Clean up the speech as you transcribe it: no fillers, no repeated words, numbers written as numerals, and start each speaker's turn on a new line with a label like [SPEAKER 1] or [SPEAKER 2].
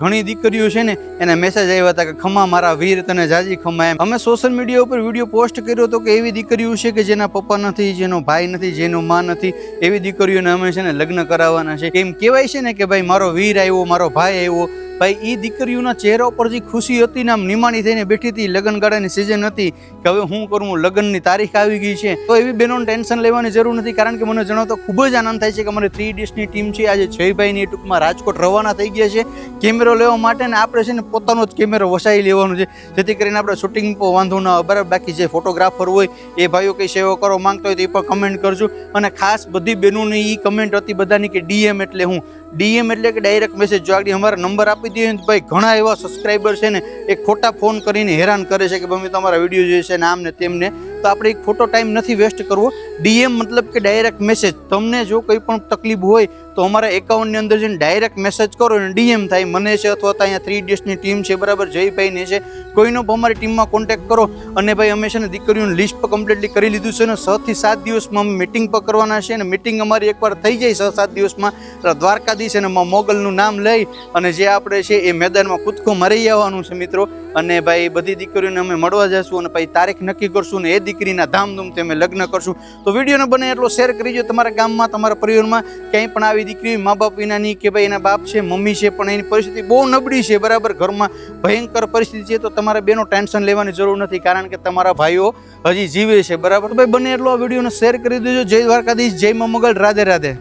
[SPEAKER 1] ઘણી દીકરીઓ છે ને એને મેસેજ આવ્યા હતા કે ખમા મારા વીર તને જાજી ખમા એમ. અમે સોશિયલ મીડિયા ઉપર વિડીયો પોસ્ટ કર્યો હતો કે એવી દીકરીઓ છે કે જેના પપ્પા નથી, જેનો ભાઈ નથી, જેનો માં નથી, એવી દીકરીઓને અમે છે ને લગ્ન કરાવવાના છે. એમ કહેવાય છે ને કે ભાઈ મારો વીર આવ્યો, મારો ભાઈ આવ્યો. ભાઈ એ દીકરીઓના ચહેરા ઉપર જે ખુશી હતી ને આમ નિમાણી થઈને બેઠી હતી. લગ્નગાળાની સિઝન હતી કે હવે હું કરું, લગ્નની તારીખ આવી ગઈ છે. તો એવી બહેનોને ટેન્શન લેવાની જરૂર નથી, કારણ કે મને જણાવતો ખૂબ જ આનંદ થાય છે કે અમારી 3 ઇડિયટ્સની ટીમ છે આજે જયભાઈની ટૂંકમાં રાજકોટ રવાના થઈ ગયા છે કેમેરો લેવા માટે. ને આપણે છે ને પોતાનો જ કેમેરો વસાવી લેવાનો છે, જેથી કરીને આપણે શૂટિંગ પર વાંધો ના આવે બરાબર. બાકી જે ફોટોગ્રાફર હોય એ ભાઈઓ કંઈ સેવા કરવા માંગતા હોય તો એ પણ કમેન્ટ કરજો. અને ખાસ બધી બહેનોની એ કમેન્ટ હતી બધાની કે ડીએમ એટલે હું. ડીએમ એટલે કે ડાયરેક્ટ મેસેજ. જો આગળ અમારા નંબર આપી દઈએ તો ભાઈ ઘણા એવા સબસ્ક્રાઈબર છે ને એ ખોટા ફોન કરીને હેરાન કરે છે કે ભાઈ તમારા વિડીયો જોઈએ છે ને આમ ને તેમને. તો આપણે એક ખોટો ટાઈમ નથી વેસ્ટ કરવો. ડીએમ મતલબ કે ડાયરેક્ટ મેસેજ. તમને જો કંઈ પણ તકલીફ હોય તો અમારા એકાઉન્ટની અંદર જઈને ડાયરેક્ટ મેસેજ કરો અને ડીએમ થાય. મને છે અથવા તો અહીંયા 3 ઇડિયટ્સની ટીમ છે બરાબર, જયભાઈને છે, કોઈનો પણ અમારી ટીમમાં કોન્ટેક્ટ કરો. અને ભાઈ અમે છે ને દીકરીઓની લિસ્ટ પર કમ્પ્લીટલી કરી લીધું છે ને 6 થી 7 દિવસમાં અમે મિટિંગ પર કરવાના છે. અને મિટિંગ અમારી એકવાર થઈ જાય 6-7 દિવસમાં દ્વારકાધીશ અને મોગલનું નામ લઈ અને જે આપણે છે એ મેદાનમાં કૂદકો મારી આવવાનું છે મિત્રો. અને ભાઈ બધી દીકરીઓને અમે મળવા જઈશું અને ભાઈ તારીખ નક્કી કરશું ને એ દીકરીના ધામધૂમથી અમે લગ્ન કરશું. તો વિડીયોને બને એટલો શેર કરીજો. તમારા ગામમાં, તમારા પરિવારમાં ક્યાંય પણ આવી દીકરી મા બાપ વિનાની કે ભાઈ એના બાપ છે, મમ્મી છે, પણ એની પરિસ્થિતિ બહુ નબળી છે બરાબર, ઘરમાં ભયંકર પરિસ્થિતિ છે, તો તમારે બેનો ટેન્શન લેવાની જરૂર નથી, કારણ કે તમારા ભાઈઓ હજી જીવે છે બરાબર. ભાઈ બને એટલો આ વિડીયોને શેર કરી દેજો. જય દ્વારકાધીશ, જય મા મોગલ, રાધે રાધે.